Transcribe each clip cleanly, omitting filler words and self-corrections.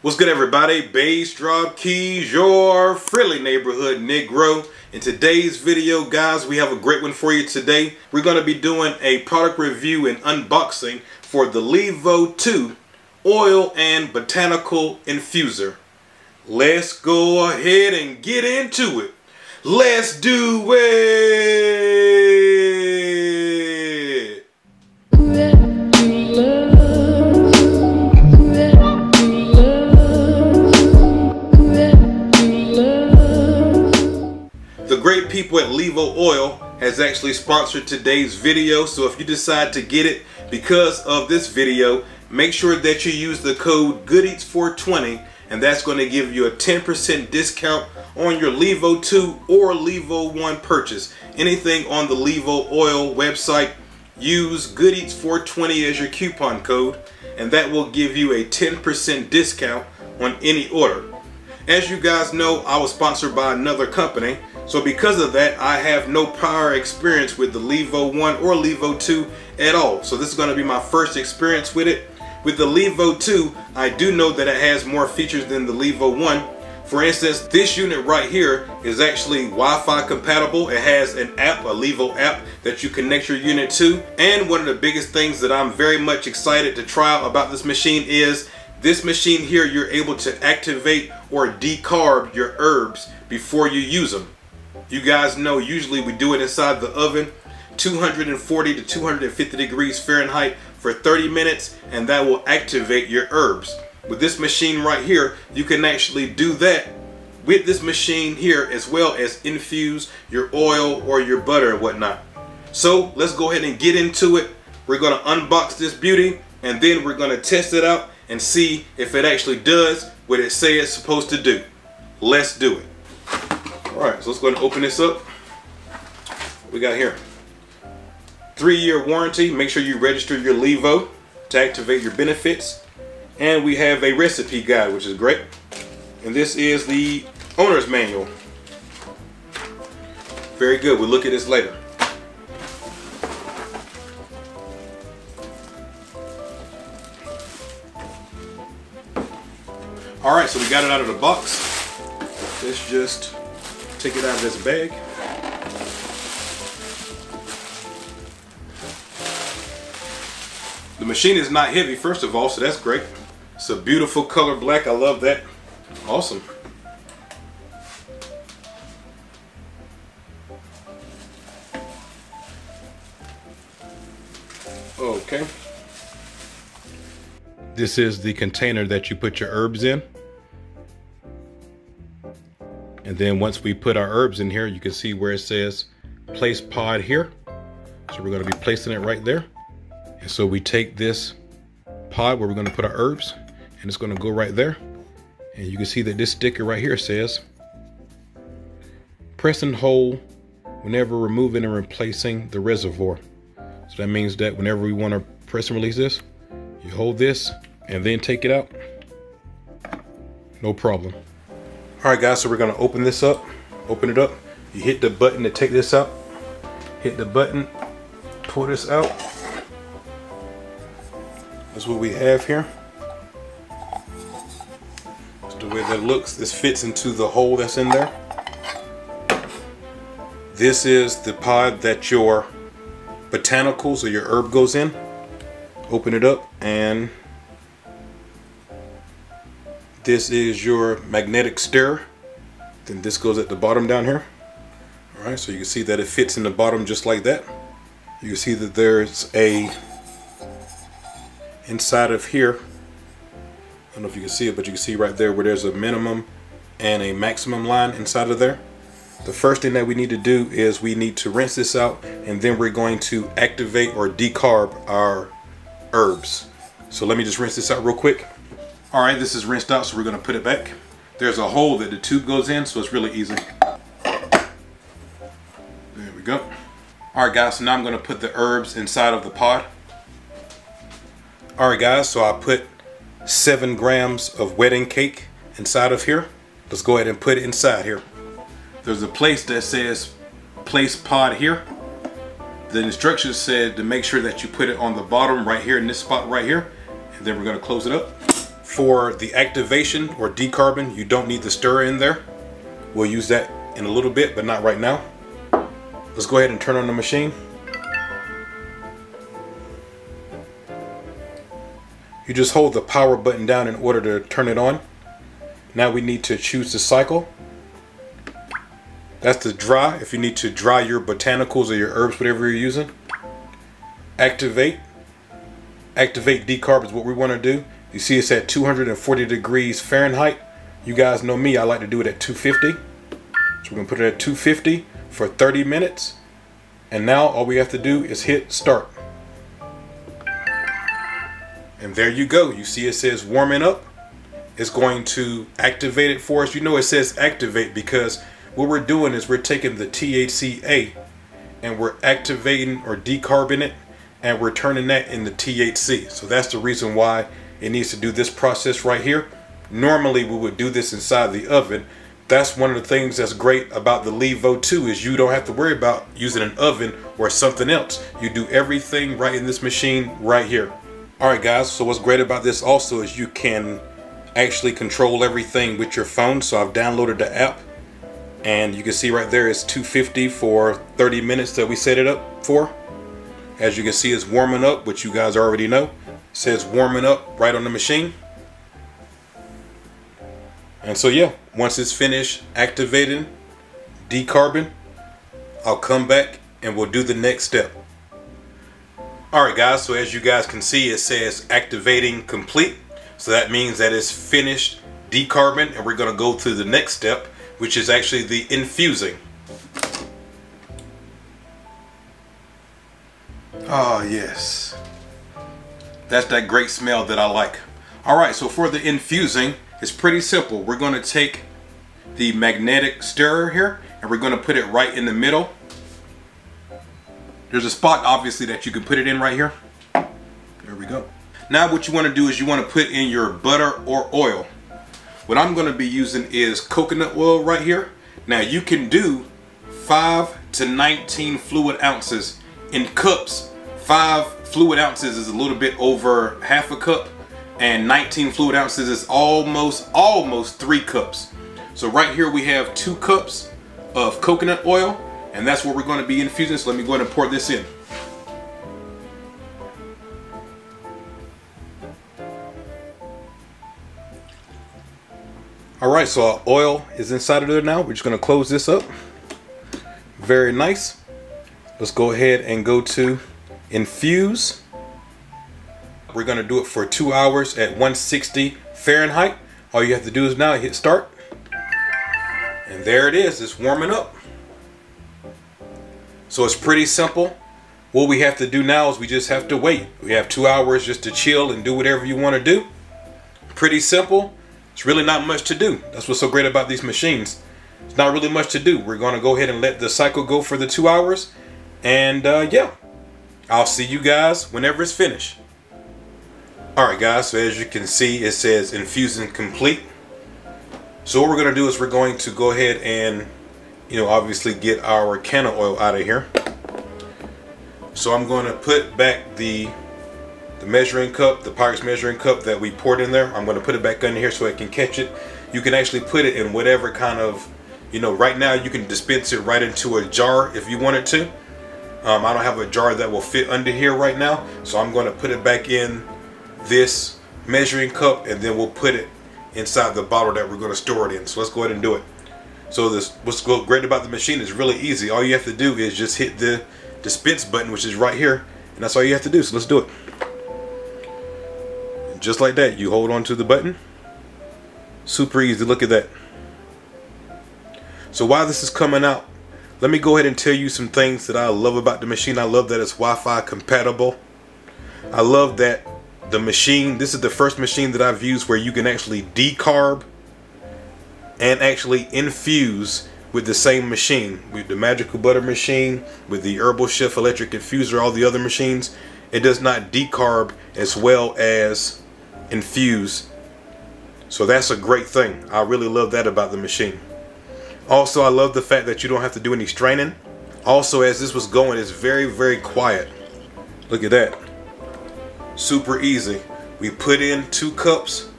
What's good, everybody? Bass Drop Keys, your friendly neighborhood Negro. In today's video, guys, we have a great one for you today. We're going to be doing a product review and unboxing for the LEVO II oil and botanical infuser. Let's go ahead and get into it. Let's do it. The great people at LEVO Oil has actually sponsored today's video, so if you decide to get it because of this video, make sure that you use the code GOODEATS420, and that's going to give you a 10% discount on your LEVO II or LEVO I purchase. Anything on the LEVO Oil website, use GOODEATS420 as your coupon code, and that will give you a 10% discount on any order. As you guys know, I was sponsored by another company, so because of that, I have no prior experience with the LEVO I or LEVO II at all. So this is going to be my first experience with it. With the LEVO II, I do know that it has more features than the LEVO I. For instance, this unit right here is actually Wi-Fi compatible. It has an app, a LEVO app, that you connect your unit to. And one of the biggest things that I'm very much excited to try out about this machine is this machine here, you're able to activate or decarb your herbs before you use them. You guys know usually we do it inside the oven, 240 to 250 degrees Fahrenheit for 30 minutes, and that will activate your herbs. With this machine right here, you can actually do that with this machine here, as well as infuse your oil or your butter and whatnot. So let's go ahead and get into it. We're going to unbox this beauty, and then we're going to test it out and see if it actually does what it say it's supposed to do. Let's do it. Alright, so let's go ahead and open this up. What we got here? 3-year warranty. Make sure you register your LEVO to activate your benefits. And we have a recipe guide, which is great. And this is the owner's manual. Very good. We'll look at this later. Alright, so we got it out of the box. Let's just take it out of this bag. The machine is not heavy, first of all, so that's great. It's a beautiful color black. I love that. Awesome. Okay. This is the container that you put your herbs in. And then once we put our herbs in here, you can see where it says place pod here. So we're going to be placing it right there. And so we take this pod where we're going to put our herbs, and it's going to go right there. And you can see that this sticker right here says press and hold whenever removing and replacing the reservoir. So that means that whenever we want to press and release this, you hold this and then take it out. No problem. Alright guys, so we're going to open this up. Open it up. You hit the button to take this out. Hit the button, pull this out. That's what we have here. That's the way that looks. This fits into the hole that's in there. This is the pod that your botanicals or your herb goes in. Open it up, and this is your magnetic stirrer. Then this goes at the bottom down here. Alright, so you can see that it fits in the bottom just like that. You can see that there's a inside of here, I don't know if you can see it, but you can see right there where there's a minimum and a maximum line inside of there. The first thing that we need to do is we need to rinse this out, and then we're going to activate or decarb our herbs. So let me just rinse this out real quick. Alright, this is rinsed out, so we're going to put it back. There's a hole that the tube goes in, so it's really easy. There we go. Alright guys, so now I'm going to put the herbs inside of the pod. Alright guys, so I put 7 grams of wedding cake inside of here. Let's go ahead and put it inside here. There's a place that says place pod here. The instructions said to make sure that you put it on the bottom right here in this spot right here. And then we're going to close it up. For the activation or decarbon, you don't need the stirrer in there. We'll use that in a little bit, but not right now. Let's go ahead and turn on the machine. You just hold the power button down in order to turn it on. Now we need to choose the cycle. That's the dry, if you need to dry your botanicals or your herbs, whatever you're using. Activate. Activate decarb is what we want to do. You see it's at 240 degrees Fahrenheit. You guys know me, I like to do it at 250. So we're going to put it at 250 for 30 minutes. And now all we have to do is hit start. And there you go. You see it says warming up. It's going to activate it for us. You know it says activate because what we're doing is we're taking the THCA and we're activating or decarbing it, and we're turning that into THC. So that's the reason why it needs to do this process right here. Normally we would do this inside the oven. That's one of the things that's great about the LEVO II is you don't have to worry about using an oven or something else. You do everything right in this machine right here. Alright guys, so what's great about this also is you can actually control everything with your phone. So I've downloaded the app and you can see right there it's 250 for 30 minutes that we set it up for. As you can see it's warming up, which you guys already know. It says warming up right on the machine. And so yeah, once it's finished activating, decarbon, I'll come back and we'll do the next step. Alright guys, so as you guys can see it says activating complete. So that means that it's finished decarbon and we're going to go to the next step, which is actually the infusing. Oh yes, that's that great smell that I like. Alright, so for the infusing, it's pretty simple. We're going to take the magnetic stirrer here and we're going to put it right in the middle. There's a spot obviously that you can put it in right here. There we go. Now what you want to do is you want to put in your butter or oil. What I'm going to be using is coconut oil right here. Now you can do 5 to 19 fluid ounces in cups. 5 fluid ounces is a little bit over half a cup, and 19 fluid ounces is almost 3 cups. So right here we have 2 cups of coconut oil, and that's what we're going to be infusing. So let me go ahead and pour this in. Alright, so our oil is inside of there now. We're just going to close this up. Very nice. Let's go ahead and go to infuse. We're going to do it for 2 hours at 160 Fahrenheit. All you have to do is now hit start. And there it is. It's warming up. So it's pretty simple. What we have to do now is we just have to wait. We have 2 hours just to chill and do whatever you want to do. Pretty simple. It's really not much to do. That's what's so great about these machines. It's not really much to do. We're going to go ahead and let the cycle go for the 2 hours. And yeah, I'll see you guys whenever it's finished. Alright guys, so as you can see it says infusing complete. So what we're going to do is we're going to go ahead and obviously get our can of oil out of here. So I'm going to put back the measuring cup, the Pyrex measuring cup that we poured in there. I'm going to put it back under here so it can catch it. You can actually put it in whatever kind of, right now you can dispense it right into a jar if you wanted to. I don't have a jar that will fit under here right now, so I'm going to put it back in this measuring cup and then we'll put it inside the bottle that we're going to store it in. So let's go ahead and do it. So what's great about the machine is really easy. All you have to do is just hit the dispense button, which is right here, and that's all you have to do. So let's do it. And just like that, you hold on to the button. Super easy. Look at that. So while this is coming out, let me go ahead and tell you some things that I love about the machine. I love that it's Wi-Fi compatible. I love that the machine, this is the first machine that I've used where you can actually decarb and actually infuse with the same machine. With the Magical Butter machine, with the Herbal Chef electric infuser, all the other machines, it does not decarb as well as infuse. So that's a great thing. I really love that about the machine. Also, I love the fact that you don't have to do any straining. Also, as this was going, it's very, very quiet. Look at that. Super easy. We put in 2 cups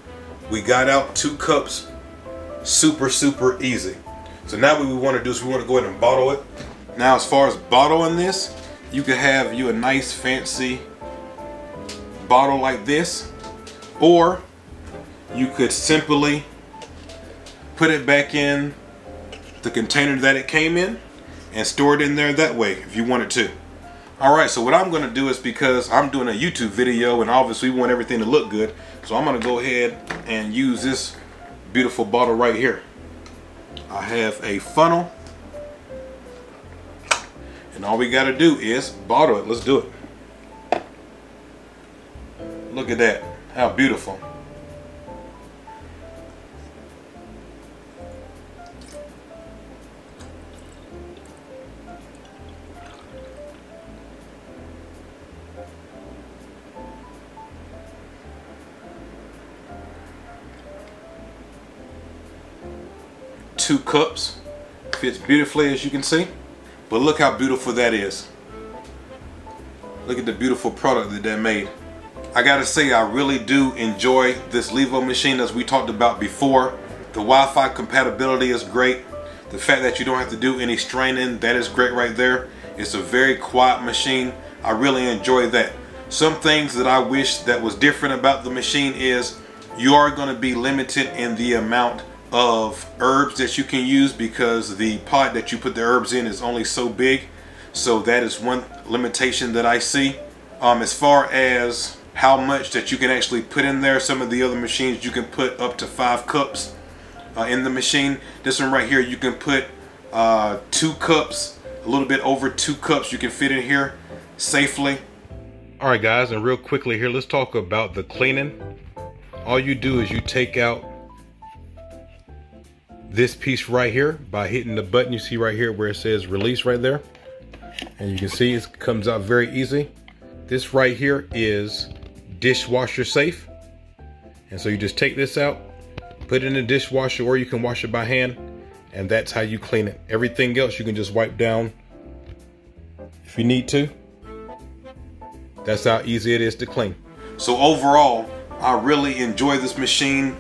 We got out 2 cups super easy. So now what we want to do is we want to go ahead and bottle it. Now as far as bottling this, you can have you a nice fancy bottle like this, or you could simply put it back in the container that it came in and store it in there that way if you wanted to. Alright, so what I'm going to do is, because I'm doing a YouTube video and obviously we want everything to look good, so I'm going to go ahead and use this beautiful bottle right here. I have a funnel, and all we got to do is bottle it. Let's do it. Look at that. How beautiful. Two cups, fits beautifully as you can see. But look how beautiful that is. Look at the beautiful product that made. I gotta say, I really do enjoy this LEVO machine, as we talked about before. The Wi-Fi compatibility is great. The fact that you don't have to do any straining, that is great right there. It's a very quiet machine. I really enjoy that. Some things that I wish that was different about the machine is you are going to be limited in the amount of herbs that you can use, because the pot that you put the herbs in is only so big. So that is one limitation that I see. As far as how much that you can actually put in there, some of the other machines you can put up to 5 cups in the machine. This one right here, you can put 2 cups, a little bit over 2 cups you can fit in here safely. Alright guys, and real quickly here, let's talk about the cleaning. All you do is you take out this piece right here by hitting the button you see right here where it says release right there, and you can see it comes out very easy. This right here is Dishwasher Safe, and so you just take this out, put it in the dishwasher, or you can wash it by hand, and that's how you clean it. Everything else you can just wipe down if you need to. That's how easy it is to clean. So overall, I really enjoy this machine.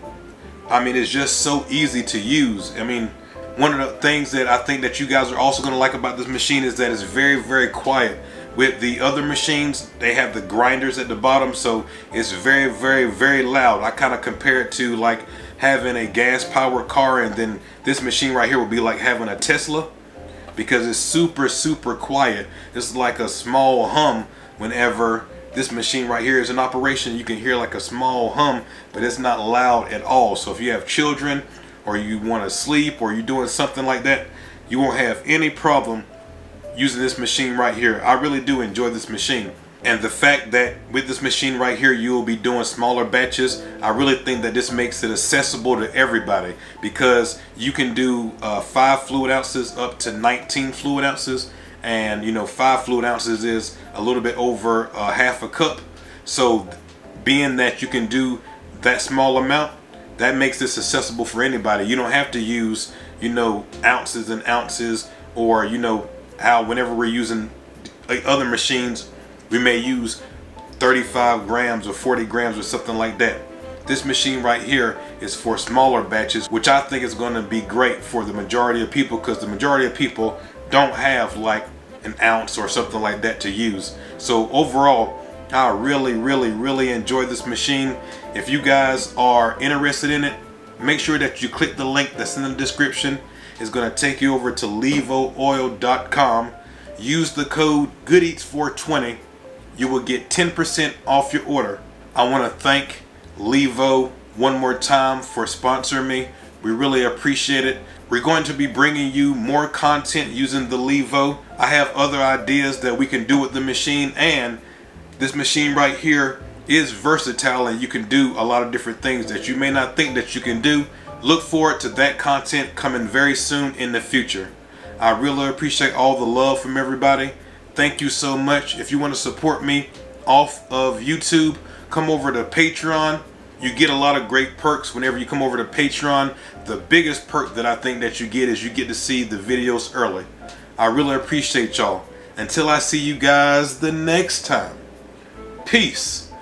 I mean, it's just so easy to use. I mean, one of the things that I think that you guys are also going to like about this machine is that it's very quiet. With the other machines, they have the grinders at the bottom, so it's very loud. I kind of compare it to like having a gas powered car, and then this machine right here would be like having a Tesla, because it's super quiet. It's like a small hum. Whenever this machine right here is in operation, you can hear like a small hum, but it's not loud at all. So if you have children, or you want to sleep, or you're doing something like that, you won't have any problem using this machine right here. I really do enjoy this machine, and the fact that with this machine right here you will be doing smaller batches, I really think that this makes it accessible to everybody, because you can do 5 fluid ounces up to 19 fluid ounces. And you know, 5 fluid ounces is a little bit over half a cup. So being that you can do that small amount, that makes this accessible for anybody. You don't have to use, you know, ounces and ounces, or you know how whenever we're using other machines we may use 35 grams or 40 grams or something like that. This machine right here is for smaller batches, which I think is going to be great for the majority of people, because the majority of people don't have like an ounce or something like that to use. So overall, I really enjoy this machine. If you guys are interested in it, make sure that you click the link that's in the description. It's going to take you over to levooil.com. Use the code GoodEats420. You will get 10% off your order. I want to thank LEVO one more time for sponsoring me. We really appreciate it. We're going to be bringing you more content using the LEVO. I have other ideas that we can do with the machine, and this machine right here is versatile, and you can do a lot of different things that you may not think that you can do. Look forward to that content coming very soon in the future. I really appreciate all the love from everybody. Thank you so much. If you want to support me off of YouTube, come over to Patreon. You get a lot of great perks whenever you come over to Patreon. The biggest perk that I think that you get is you get to see the videos early. I really appreciate y'all. Until I see you guys the next time, peace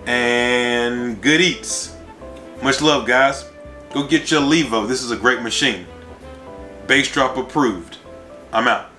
and good eats. Much love, guys. Go get your LEVO. This is a great machine. Base drop approved. I'm out.